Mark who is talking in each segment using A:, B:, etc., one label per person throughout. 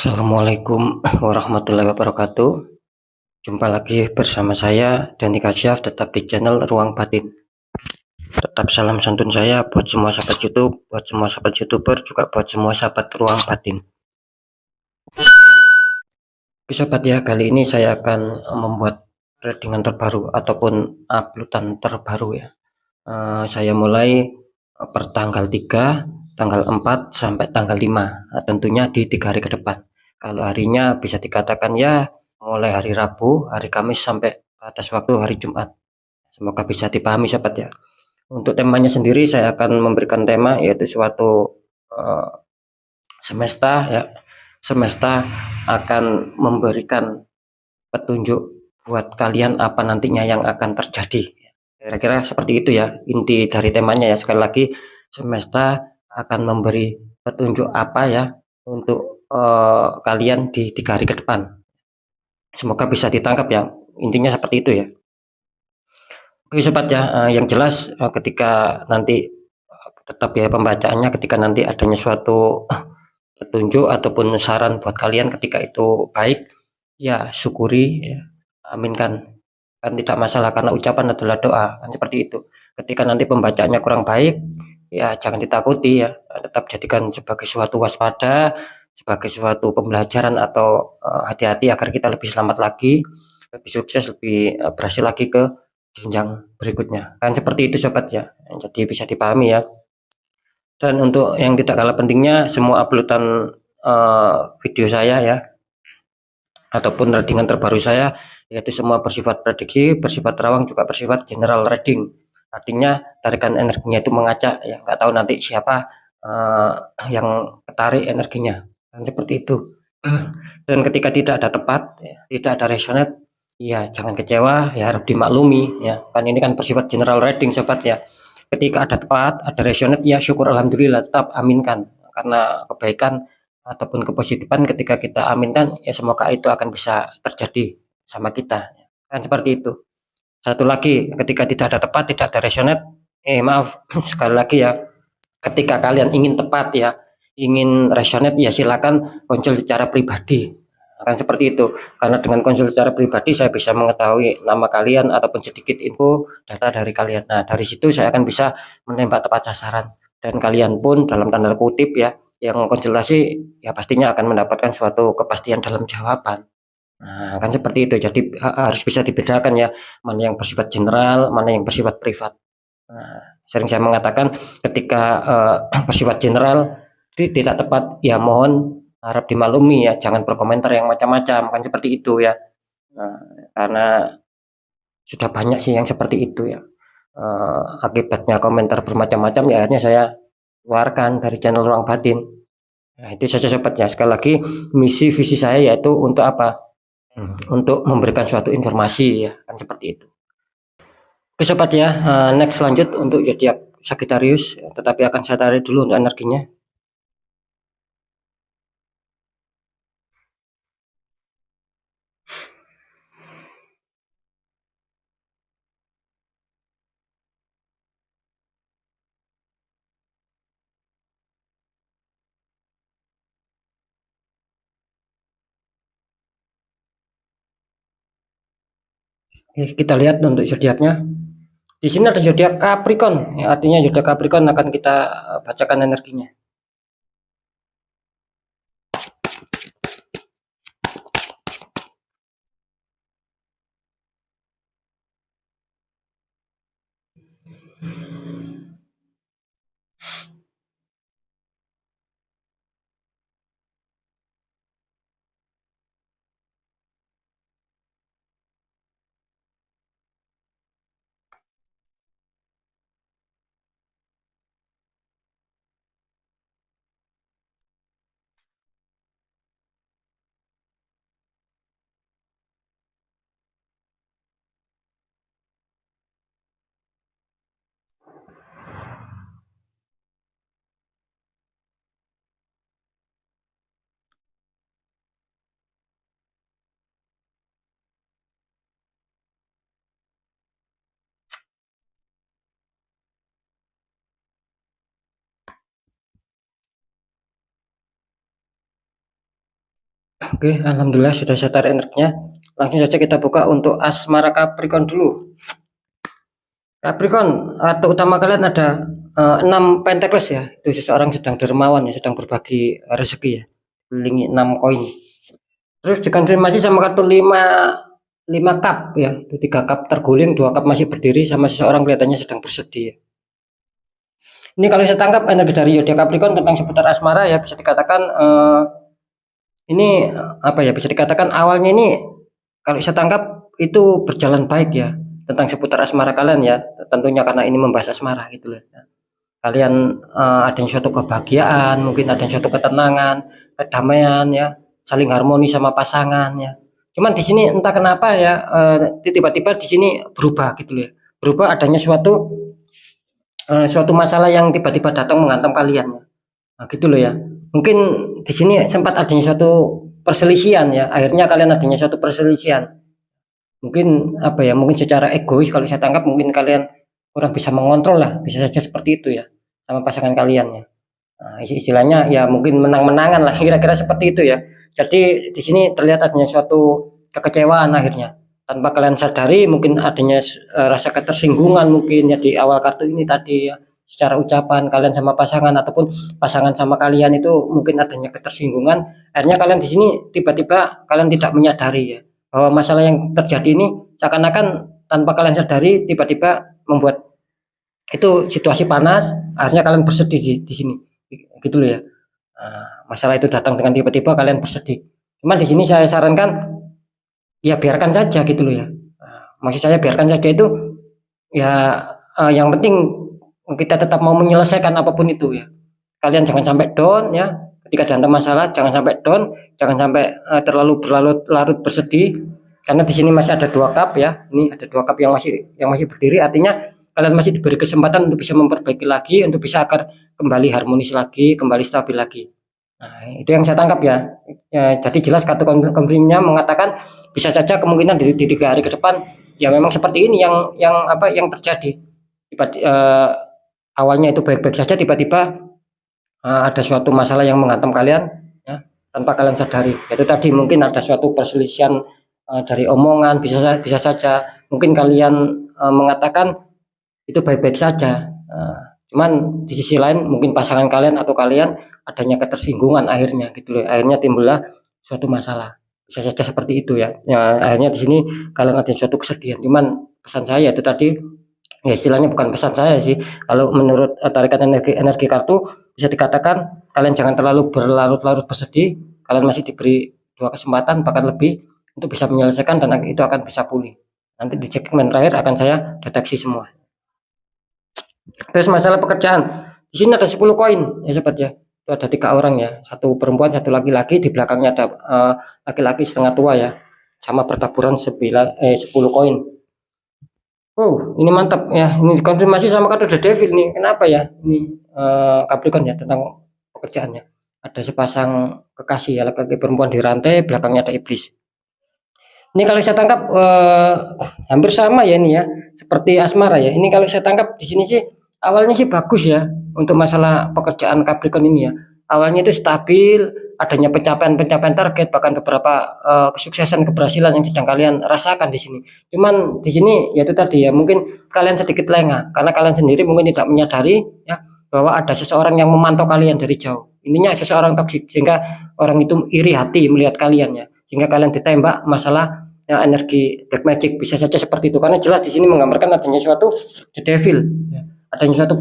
A: Assalamualaikum warahmatullahi wabarakatuh. Jumpa lagi bersama saya Dani Kasyaf, tetap di channel Ruang Batin. Tetap salam santun saya buat semua sahabat YouTube, buat semua sahabat YouTuber, juga buat semua sahabat Ruang Batin. Oke sobat ya, kali ini saya akan membuat tradingan terbaru ataupun uploadan terbaru ya. Saya mulai per tanggal 3, tanggal 4 sampai tanggal 5. Tentunya di 3 hari ke depan. Kalau harinya bisa dikatakan ya mulai hari Rabu, hari Kamis sampai batas waktu hari Jumat. Semoga bisa dipahami sobat ya. Untuk temanya sendiri saya akan memberikan tema yaitu suatu semesta ya. Semesta akan memberikan petunjuk buat kalian apa nantinya yang akan terjadi. Kira-kira seperti itu ya inti dari temanya ya. Sekali lagi, semesta akan memberi petunjuk apa ya untuk kalian di 3 hari ke depan. Semoga bisa ditangkap ya, intinya seperti itu ya. Oke sobat ya, yang jelas ketika nanti tetap ya pembacaannya, ketika nanti adanya suatu petunjuk ataupun saran buat kalian ketika itu baik, ya syukuri ya, aminkan. Kan tidak masalah karena ucapan adalah doa, kan seperti itu. Ketika nanti pembacaannya kurang baik, ya jangan ditakuti ya, tetap jadikan sebagai suatu waspada, sebagai suatu pembelajaran atau hati-hati agar kita lebih selamat lagi, lebih sukses, lebih berhasil lagi ke jenjang berikutnya. Kan seperti itu sobat ya. Jadi bisa dipahami ya. Dan untuk yang tidak kalah pentingnya, semua uploadan video saya ya ataupun readingan terbaru saya yaitu semua bersifat prediksi, bersifat terawang, juga bersifat general reading. Artinya tarikan energinya itu mengacak ya, nggak tahu nanti siapa yang ketarik energinya, dan seperti itu. Dan ketika tidak ada tepat ya, tidak ada resonate, ya jangan kecewa ya, harap dimaklumi ya, kan ini kan bersifat general reading sobat ya. Ketika ada tepat, ada resonate, ya syukur alhamdulillah, tetap aminkan karena kebaikan ataupun kepositifan ketika kita aminkan ya semoga itu akan bisa terjadi sama kita, kan seperti itu. Satu lagi, ketika tidak ada tepat, tidak ada resonate, maaf sekali lagi ya, ketika kalian ingin tepat ya, ingin resonate, ya silakan konsul secara pribadi, akan seperti itu. Karena dengan konsul secara pribadi saya bisa mengetahui nama kalian ataupun sedikit info data dari kalian. Nah dari situ saya akan bisa menembak tepat sasaran, dan kalian pun dalam tanda kutip ya yang konsultasi ya pastinya akan mendapatkan suatu kepastian dalam jawaban. Nah, kan seperti itu. Jadi harus bisa dibedakan ya, mana yang bersifat general, mana yang bersifat privat. Nah, sering saya mengatakan ketika bersifat general tidak tepat, ya mohon harap dimaklumi ya, jangan berkomentar yang macam-macam, kan seperti itu ya. Nah, karena sudah banyak sih yang seperti itu ya. Akibatnya komentar bermacam-macam ya akhirnya saya keluarkan dari channel Ruang Batin. Nah, itu saja sobatnya. Sekali lagi, misi visi saya yaitu untuk apa? Untuk memberikan suatu informasi ya, kan seperti itu. Oke sobat ya, next lanjut untuk zodiak Sagittarius, tetapi akan saya tarik dulu untuk energinya. Oke, kita lihat untuk zodiaknya. Di sini ada zodiak Capricorn, ya, artinya zodiak Capricorn akan kita bacakan energinya. Oke, alhamdulillah sudah saya tarik energinya. Langsung saja kita buka untuk asmara Capricorn dulu. Capricorn, atau utama kalian ada 6 Pentacles ya. Itu seseorang sedang dermawan ya, sedang berbagi rezeki ya. Lingi 6 koin. Terus dikonfirmasi sama kartu 5 cup ya. Itu 3 cup terguling, 2 cup masih berdiri, sama seseorang kelihatannya sedang bersedih ya. Ini kalau saya tangkap energi dari zodiak Capricorn tentang seputar asmara ya, bisa dikatakan ini apa ya, bisa dikatakan awalnya ini kalau saya tangkap itu berjalan baik ya, tentang seputar asmara kalian ya, tentunya karena ini membahas asmara gitu loh. Kalian adanya suatu kebahagiaan, mungkin ada suatu ketenangan, kedamaian ya, saling harmoni sama pasangan ya. Cuman di sini entah kenapa ya, tiba-tiba di sini berubah gitu loh ya. Berubah adanya suatu masalah yang tiba-tiba datang menghantam kalian ya. Nah, gitu loh ya. Mungkin di sini sempat adanya suatu perselisihan ya. Akhirnya kalian adanya suatu perselisihan. Mungkin apa ya? Mungkin secara egois kalau saya tangkap mungkin kalian kurang bisa mengontrol lah. Bisa saja seperti itu ya sama pasangan kalian ya. Nah, istilahnya ya mungkin menang-menangan lah, kira-kira seperti itu ya. Jadi di sini terlihat adanya suatu kekecewaan akhirnya. Tanpa kalian sadari mungkin adanya rasa ketersinggungan mungkin ya di awal kartu ini tadi ya. Secara ucapan kalian sama pasangan ataupun pasangan sama kalian itu mungkin adanya ketersinggungan. Akhirnya kalian di sini tiba-tiba kalian tidak menyadari ya bahwa masalah yang terjadi ini seakan-akan tanpa kalian sadari tiba-tiba membuat itu situasi panas. Akhirnya kalian bersedih di sini gitu loh ya. Masalah itu datang dengan tiba-tiba kalian bersedih. Cuman di sini saya sarankan ya biarkan saja gitu loh ya. Maksud saya biarkan saja itu ya, yang penting kita tetap mau menyelesaikan apapun itu ya. Kalian jangan sampai down ya. Ketika ada masalah jangan sampai down, jangan sampai terlalu berlarut-larut bersedih, karena di sini masih ada 2 cup ya. Ini ada 2 cup yang masih berdiri, artinya kalian masih diberi kesempatan untuk bisa memperbaiki lagi, untuk bisa agar kembali harmonis lagi, kembali stabil lagi. Nah, itu yang saya tangkap ya. Jadi jelas kartu confirmnya mengatakan bisa saja kemungkinan di 3 hari ke depan ya memang seperti ini yang terjadi. Awalnya itu baik-baik saja, tiba-tiba ada suatu masalah yang menghantam kalian ya, tanpa kalian sadari. Itu tadi mungkin ada suatu perselisihan dari omongan, bisa saja mungkin kalian mengatakan itu baik-baik saja. Cuman di sisi lain mungkin pasangan kalian atau kalian adanya ketersinggungan akhirnya gitu loh. Akhirnya timbullah suatu masalah. Bisa saja seperti itu ya. Ya akhirnya di sini kalian ada suatu kesedihan. Cuman pesan saya itu tadi ya istilahnya bukan pesan saya sih. Kalau menurut tarikan energi kartu bisa dikatakan kalian jangan terlalu berlarut-larut bersedih. Kalian masih diberi 2 kesempatan bahkan lebih untuk bisa menyelesaikan dan itu akan bisa pulih. Nanti di segmen terakhir akan saya deteksi semua. Terus masalah pekerjaan, di sini ada 10 koin ya sobat ya. Itu ada 3 orang ya, 1 perempuan, 1 laki-laki, di belakangnya ada laki-laki setengah tua ya. Sama bertaburan 10 koin. Oh, ini mantap ya. Ini dikonfirmasi sama kartu The Devil nih. Kenapa ya? Ini Capricorn ya tentang pekerjaannya. Ada sepasang kekasih ya, laki-laki perempuan di rantai, belakangnya ada iblis. Ini kalau saya tangkap hampir sama ya ini ya, seperti asmara ya. Ini kalau saya tangkap di sini sih awalnya sih bagus ya untuk masalah pekerjaan Capricorn ini ya. Awalnya itu stabil, adanya pencapaian target, bahkan beberapa kesuksesan keberhasilan yang sedang kalian rasakan di sini. Cuman di sini ya itu tadi ya, mungkin kalian sedikit lengah karena kalian sendiri mungkin tidak menyadari ya bahwa ada seseorang yang memantau kalian dari jauh. Intinya seseorang toksik sehingga orang itu iri hati melihat kalian ya. Sehingga kalian ditembak masalah ya, energi black magic, bisa saja seperti itu karena jelas di sini menggambarkan adanya suatu the devil ya. Adanya suatu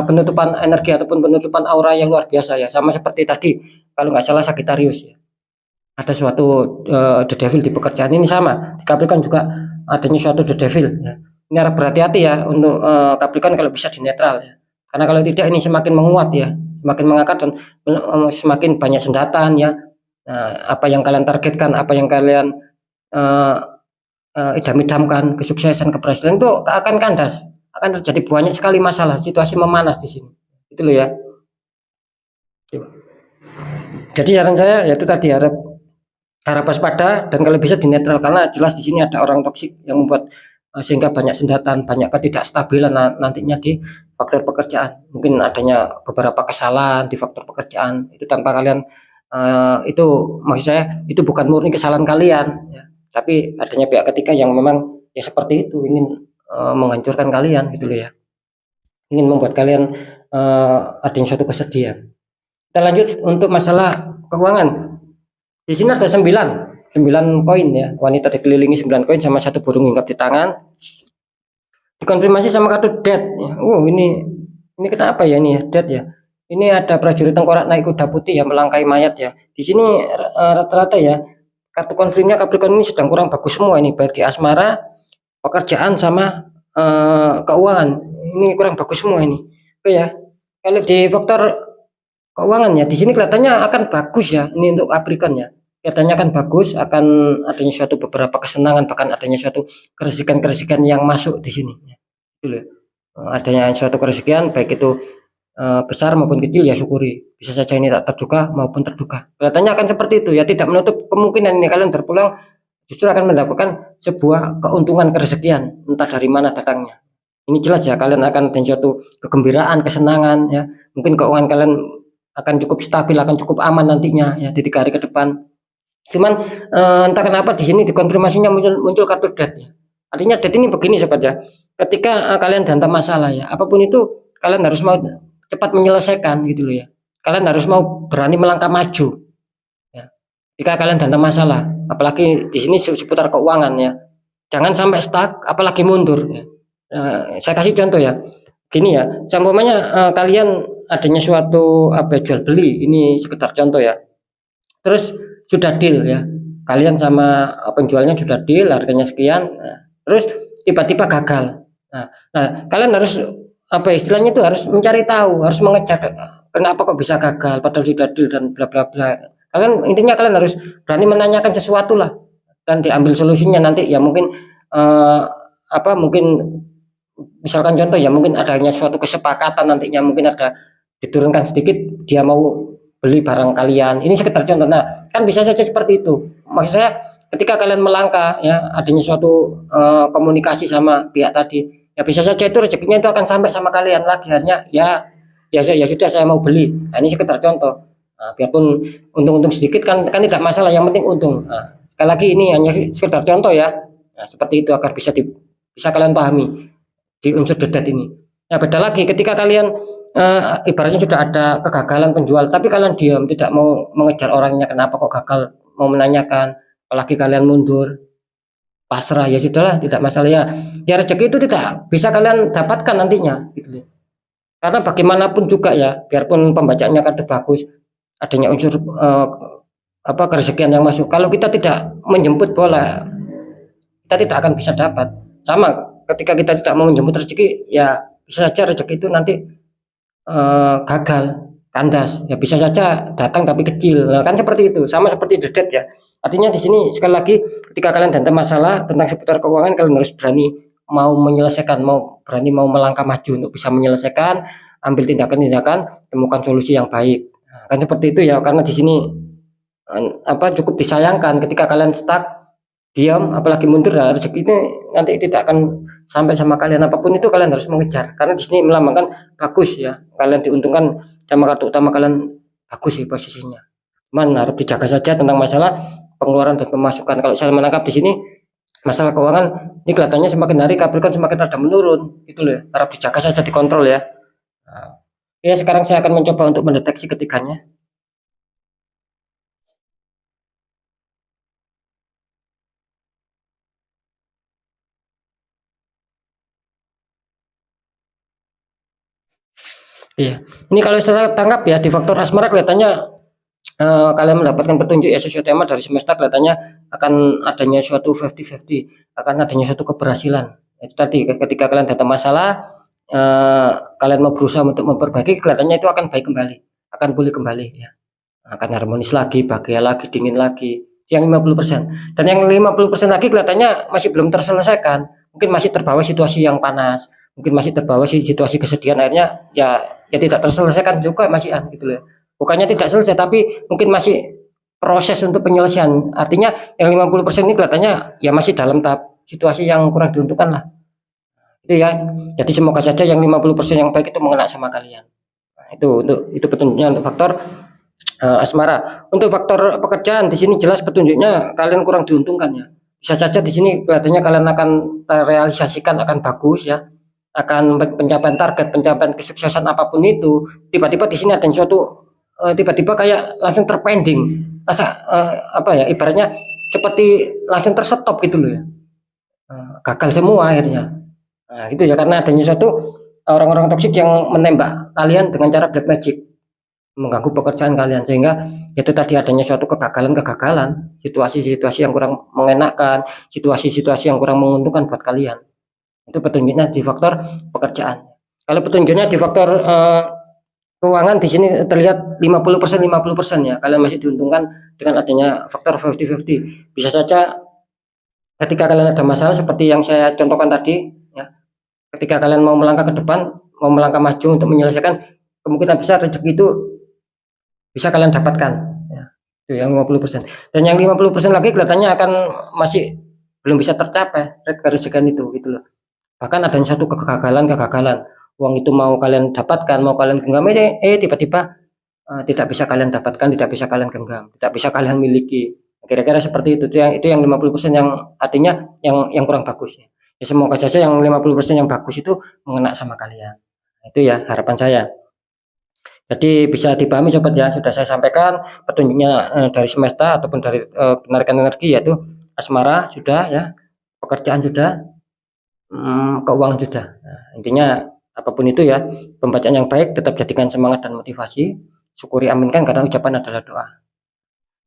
A: penutupan energi ataupun penutupan aura yang luar biasa ya, sama seperti tadi kalau nggak salah Sagittarius ya, ada suatu the devil di pekerjaan ini. Sama di Capricorn juga adanya suatu the devil ya. Ini harap berhati-hati ya untuk Capricorn kalau bisa di netral ya, karena kalau tidak ini semakin menguat ya, semakin mengangkat dan semakin banyak sendatan ya. Nah, apa yang kalian targetkan, apa yang kalian idam-idamkan, kesuksesan, keberhasilan itu akan kandas, akan terjadi banyak sekali masalah, situasi memanas di sini. Itu loh ya. Jadi saran saya yaitu tadi harap waspada dan kalau bisa di netral, karena jelas di sini ada orang toksik yang membuat sehingga banyak sendatan, banyak ketidakstabilan nantinya di faktor pekerjaan. Mungkin adanya beberapa kesalahan di faktor pekerjaan itu tanpa kalian Itu maksud saya itu bukan murni kesalahan kalian ya, tapi adanya pihak ketiga yang memang ya seperti itu ingin menghancurkan kalian gitu loh ya, ingin membuat kalian adanya suatu kesedihan. Kita lanjut untuk masalah keuangan. Di sini ada 9 koin ya, wanita dikelilingi 9 koin sama satu burung hinggap di tangan. Dikonfirmasi sama kartu death. Ini kita apa ya ini ya, death ya. Ini ada prajurit tengkorak naik kuda putih ya melangkai mayat ya. Di sini rata-rata ya kartu konfirmnya Capricorn ini sedang kurang bagus semua ini, baik di asmara, pekerjaan sama keuangan. Ini kurang bagus semua ini. Oke ya. Kalau di faktor keuangan ya di sini kelihatannya akan bagus ya ini untuk Capricorn ya. Kelihatannya akan bagus, akan adanya suatu beberapa kesenangan, bahkan adanya suatu keresikan-keresikan yang masuk di sini. Gitu loh. Adanya suatu keresahan baik itu besar maupun kecil ya syukuri, bisa saja ini tak terduga maupun terduga, kelihatannya akan seperti itu ya, tidak menutup kemungkinan ini kalian berpulang justru akan mendapatkan sebuah keuntungan keresahan entah dari mana datangnya. Ini jelas ya kalian akan ada suatu kegembiraan, kesenangan ya, mungkin keuangan kalian akan cukup stabil, akan cukup aman nantinya ya di 3 hari ke depan. Cuman entah kenapa di sini dikonfirmasinya muncul kartu death ya. Artinya death ini begini sobat ya, ketika kalian dalam masalah ya, apapun itu kalian harus mau cepat menyelesaikan gitu loh ya. Kalian harus mau berani melangkah maju ya. Jika kalian dalam masalah, apalagi di sini seputar keuangan ya, jangan sampai stuck, apalagi mundur ya. Saya kasih contoh ya, gini ya, contohnya kalian adanya suatu jual beli, ini sekedar contoh ya, terus sudah deal ya, kalian sama penjualnya sudah deal harganya sekian, terus tiba-tiba gagal. Nah, kalian harus istilahnya itu harus mencari tahu, harus mengejar kenapa kok bisa gagal padahal sudah deal dan bla bla bla. Kalian intinya kalian harus berani menanyakan sesuatu lah dan diambil solusinya nanti ya, mungkin mungkin misalkan contoh ya, mungkin adanya suatu kesepakatan nantinya, mungkin ada diturunkan sedikit dia mau beli barang kalian. Ini sekedar contoh. Nah, kan bisa saja seperti itu. Maksud saya ketika kalian melangkah ya adanya suatu komunikasi sama pihak tadi, ya bisa saja itu rezekinya itu akan sampai sama kalian lagi, akhirnya ya sudah saya mau beli. Nah, ini sekedar contoh. Nah, biarpun untung-untung sedikit kan tidak masalah, yang penting untung. Nah, sekali lagi ini hanya sekedar contoh ya. Nah, seperti itu agar bisa kalian pahami di unsur dedat ini. Nah, beda lagi ketika kalian ibaratnya sudah ada kegagalan penjual tapi kalian diam, tidak mau mengejar orangnya kenapa kok gagal, mau menanyakan, apalagi kalian mundur, pasrah, ya sudahlah tidak masalah ya rezeki itu tidak bisa kalian dapatkan nantinya gitu. Karena bagaimanapun juga ya, biarpun pembacaannya kartu bagus, adanya unsur kerezekian yang masuk, kalau kita tidak menjemput bola kita tidak akan bisa dapat. Sama ketika kita tidak mau menjemput rezeki ya bisa saja rezeki itu nanti gagal, kandas, ya bisa saja datang tapi kecil. Nah, kan seperti itu, sama seperti dedet ya. Artinya di sini sekali lagi ketika kalian ada masalah tentang seputar keuangan, kalian harus berani mau menyelesaikan, berani mau melangkah maju untuk bisa menyelesaikan, ambil tindakan-tindakan, temukan solusi yang baik. Nah, kan seperti itu ya, karena di sini cukup disayangkan ketika kalian stuck, diam, apalagi mundur, nah, rezeki ini nanti tidak akan sampai sama kalian. Apapun itu kalian harus mengejar, karena di sini melambangkan bagus ya, kalian diuntungkan sama kartu utama kalian bagus sih posisinya. Cuman harus dijaga saja tentang masalah pengeluaran dan pemasukan. Kalau saya menangkap di sini masalah keuangan ini kelihatannya semakin hari Capricorn semakin rada menurun gitu loh, harap dijaga saja, dikontrol ya. Nah, ya sekarang saya akan mencoba untuk mendeteksi ketiganya. Iya, ini kalau saya tangkap ya di faktor asmara kelihatannya kalian mendapatkan petunjuk ya sesuai tema dari semesta, kelihatannya akan adanya suatu 50-50, akan adanya suatu keberhasilan. Itu tadi ketika kalian datang masalah, kalian mau berusaha untuk memperbaiki, kelihatannya itu akan baik kembali, akan pulih kembali ya, akan harmonis lagi, bahagia lagi, dingin lagi. Yang 50%, dan yang 50% lagi kelihatannya masih belum terselesaikan, mungkin masih terbawa situasi yang panas, mungkin masih terbawa situasi kesedihan, akhirnya ya tidak terselesaikan juga masih gitu loh. Bukannya tidak selesai tapi mungkin masih proses untuk penyelesaian. Artinya yang 50% ini kelihatannya ya masih dalam tahap situasi yang kurang diuntungkan lah. Itu ya. Jadi semoga saja yang 50% yang baik itu mengena sama kalian. Nah, itu petunjuknya untuk faktor asmara. Untuk faktor pekerjaan di sini jelas petunjuknya kalian kurang diuntungkan ya. Bisa saja di sini kelihatannya kalian akan terrealisasikan akan bagus ya, akan pencapaian target, pencapaian kesuksesan apapun itu. Tiba-tiba di sini ada suatu tiba-tiba kayak langsung terpending, apa ya ibaratnya seperti langsung terstop gitu loh ya. Gagal semua akhirnya. Nah, gitu ya karena adanya suatu orang-orang toksik yang menembak kalian dengan cara black magic, mengganggu pekerjaan kalian sehingga itu tadi adanya suatu kegagalan-kegagalan, situasi-situasi yang kurang mengenakan, situasi-situasi yang kurang menguntungkan buat kalian. Itu petunjuknya di faktor pekerjaan. Kalau petunjuknya di faktor keuangan di sini terlihat 50% 50% ya. Kalian masih diuntungkan dengan adanya faktor 50-50. Bisa saja ketika kalian ada masalah seperti yang saya contohkan tadi ya, ketika kalian mau melangkah ke depan, mau melangkah maju untuk menyelesaikan, kemungkinan besar rezeki itu bisa kalian dapatkan ya. Itu yang 50%. Dan yang 50% lagi kelihatannya akan masih belum bisa tercapai rezeki itu gitu loh. Bahkan ada satu kegagalan, uang itu mau kalian dapatkan, mau kalian genggam, tiba-tiba tidak bisa kalian dapatkan, tidak bisa kalian genggam, tidak bisa kalian miliki. Kira-kira seperti itu yang 50% yang artinya yang kurang bagus ya. Ya semoga saja yang 50% yang bagus itu mengena sama kalian. Itu ya harapan saya. Jadi bisa dipahami sobat ya, sudah saya sampaikan petunjuknya dari semesta ataupun dari penarikan energi, yaitu asmara sudah ya, pekerjaan sudah, keuangan sudah. Nah, intinya apapun itu ya, pembacaan yang baik tetap jadikan semangat dan motivasi, syukuri aminkan karena ucapan adalah doa.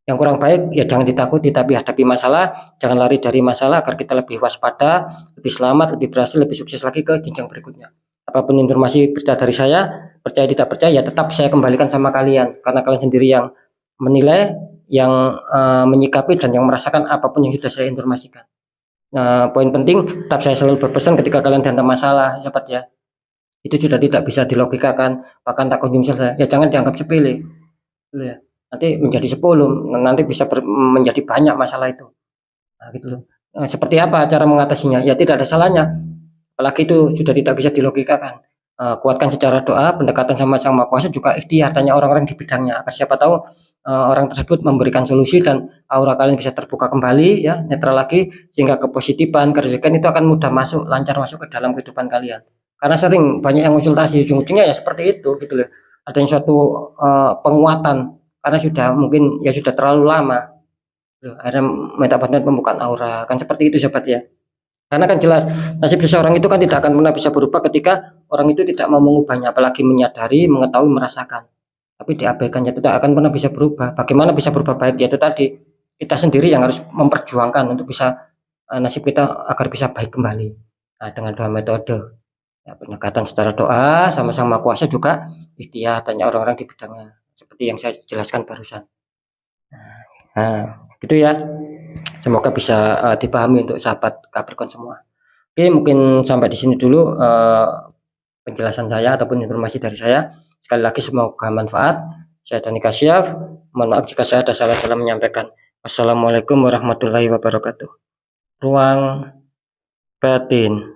A: Yang kurang baik ya jangan ditakuti, tapi hadapi masalah, jangan lari dari masalah agar kita lebih waspada, lebih selamat, lebih berhasil, lebih sukses lagi ke jenjang berikutnya. Apapun informasi berita dari saya, percaya tidak percaya ya tetap saya kembalikan sama kalian karena kalian sendiri yang menilai, yang menyikapi dan yang merasakan apapun yang sudah saya informasikan. Nah, poin penting tetap saya selalu berpesan ketika kalian dihantam masalah, sahabat ya, itu sudah tidak bisa dilogikakan, bahkan tak kunjung selesai. Ya jangan dianggap sepele, gitu ya. Nanti menjadi 10, nanti bisa menjadi banyak masalah itu. Nah, gitu loh. Nah, seperti apa cara mengatasinya? Ya tidak ada salahnya. Apalagi itu sudah tidak bisa dilogikakan. Kuatkan secara doa, pendekatan sama Sang Maha Kuasa, juga ikhtiar tanya orang-orang di bidangnya agar siapa tahu orang tersebut memberikan solusi dan aura kalian bisa terbuka kembali ya, netral lagi, sehingga kepositifan, kerezekian itu akan mudah masuk, lancar masuk ke dalam kehidupan kalian. Karena sering banyak yang konsultasi, ujung-ujungnya ya seperti itu gitu loh. Ada yang suatu penguatan karena sudah mungkin ya sudah terlalu lama. Akhirnya minta bantuan pembukaan aura, kan seperti itu sobat ya. Karena kan jelas nasib seseorang itu kan tidak akan pernah bisa berubah ketika orang itu tidak mau mengubahnya, apalagi menyadari, mengetahui, merasakan. Tapi diabaikannya tidak akan pernah bisa berubah. Bagaimana bisa berubah baik? Ya itu tadi kita sendiri yang harus memperjuangkan untuk bisa nasib kita agar bisa baik kembali. Nah, dengan dua metode, ya, pendekatan secara doa sama Sang Maha Kuasa, juga ikhtiar tanya orang-orang di bidangnya seperti yang saya jelaskan barusan. Nah, gitu ya. Semoga bisa dipahami untuk sahabat Capricorn semua. Oke, mungkin sampai di sini dulu penjelasan saya ataupun informasi dari saya. Sekali lagi semoga manfaat. Saya Dani Kasyaf. Mohon maaf jika saya ada salah dalam menyampaikan. Wassalamualaikum warahmatullahi wabarakatuh. Ruang batin.